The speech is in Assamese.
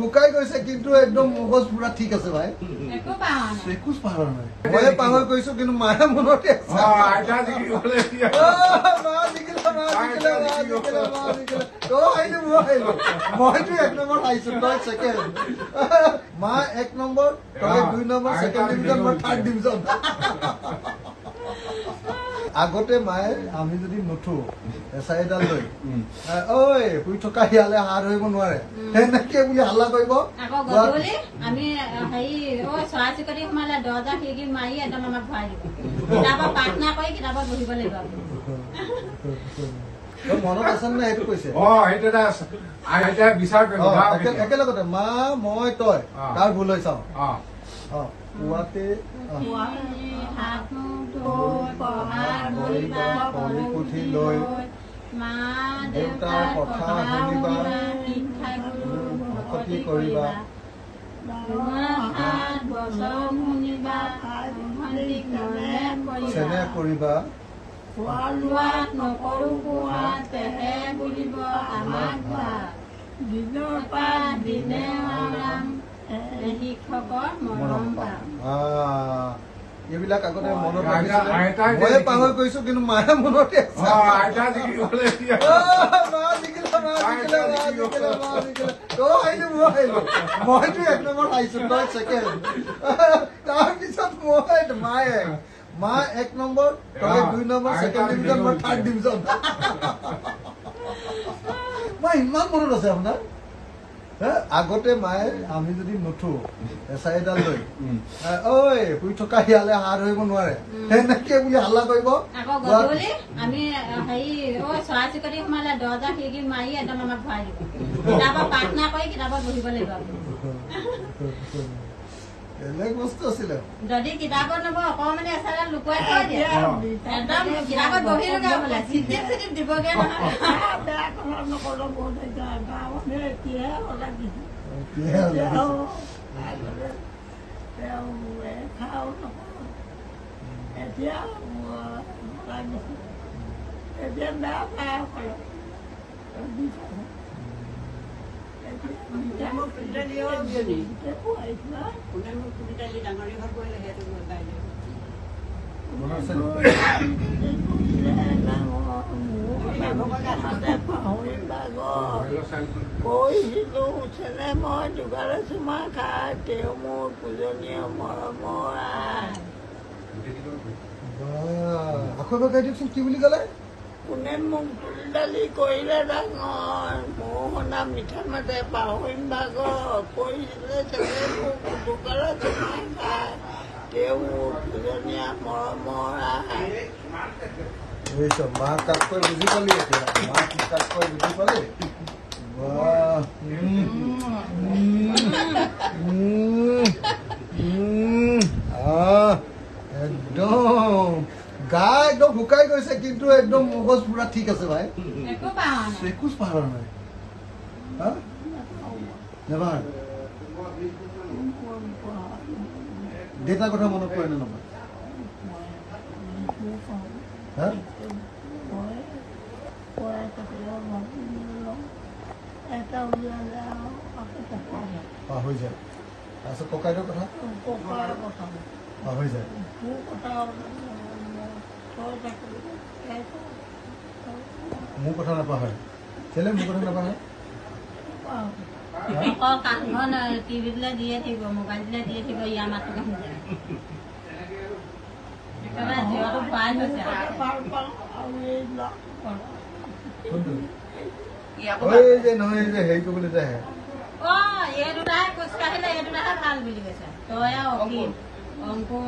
শুকাই গৈছে কিন্তু একদম মগজ পুৰা ঠিক আছে ভাই একো পাহৰা নাই মই পাহৰি গৈছো কিন্তু মায়ে মনতে আছে মইতো 1 নম্বৰ আহিছো তই ছেকেণ্ড মা 1 নম্বৰ তই 2 নম্বৰ ছেকেণ্ড ডিভিজন মই 3rd ডিভিজন আগতে মায়ে আমি যদি নুঠো এছাইডাল লৈ ঐ শুই থকা হিয়ালে হাত ধৰিব নোৱাৰে সেনেকে বুলি হাল্লা কৰিব আমি হেৰি চৰাই চিৰিকটি সোমালে দৰ্জা খিৰিকী মাৰি একদম আমাক ভৰাই দিব কিতাপত প্ৰাৰ্থনা কৰি কিতাপত বহিব লাগিব মনত আছে নে সেইটো কৈছে একেলগতে মা মই তই তাৰ ভুল হৈ চাওঁ পুৱাতে পুথি লৈ দেউতাৰ কথা শুনিবা ভকতি কৰিবা চেনেহ কৰিবা এইবিলাক আগতে মনত মই পাহৰি গৈছো কিন্তু মায়ে মনতে আছে মইতো 1 নম্বৰ আহিছো তই ছেকেণ্ড তাৰপিছত মায়ে মা 1 নম্বৰ তই 2 নম্বৰ ছেকেণ্ড ডিভিজন মই 3rd ডিভিজন মই ইমান মনত আছে আপোনাৰ আগতে মায়ে আমি যদি নুঠো এছাইডাল লৈ ঐ শুই থকা হিয়ালে হাত ধৰিব নোৱাৰে সেনেকে বুলি হাল্লা কৰিব আমি হেৰি চৰাই চিৰিকটি সোমালে দৰ্জা খিৰিকী মাৰি একদম আমাক ভৰাই দিব কিতাপত প্ৰাৰ্থনা কৰি কিতাপত বহিব লাগিব বেলেগ বস্তু আছিলে যদি কিতাপত নব অকণমানি এছাইডাল লুকুৱাই থৈ দিয়ে একদম কিতাপত বহি লগা বোলে চিটিপ দিবগে কৈছিলো উঠেনে মই দুগাৰে চুমা খাই তেওঁ মোৰ পূজনীয় মৰমৰ আকৌ লগাই দিয়কচোন কি বুলি ক'লে কোনে মোক তুলি দালি কৰিলে ডাঙৰ মোহনা মিঠা মাতে পাহৰিম ভাগৰ কৈছিলে চাগে মোক দুগাৰে চুমা খাই তেওঁ মোৰ পূজনীয়া মৰমৰ মা কাকৈ বুজি পালি এতিয়া মা কি কাকৈ বুজি পালি একদম গা একদম শুকাই গৈছে কিন্তু একদম মগজ পুৰা ঠিক আছে ভাই একো পাহৰা নাই নেভাৰ দেউতাৰ কথা মনত পৰে নে নপৰে পাহৰি যায় তাৰপিছত ককাইদেউৰ কথা পাহৰি যায় মোৰ কথা নাপাহৰে কেলে মোৰ কথা নাপাহৰে কাণখন টিভি দিলে দিয়ে থাকিব মোবাইল দিলে দিয়ে থাকিব ইয়াৰ মাতটো কাঢ়ি যায় জিঅ'টো ভৰাই হৈছে নহয় যে হেৰি কৰিবলৈ যায় এই দুটাহে খোজকাঢ়িলে এই দুটাহে ভাল বুলি কৈছে তই আৰু অংকুৰ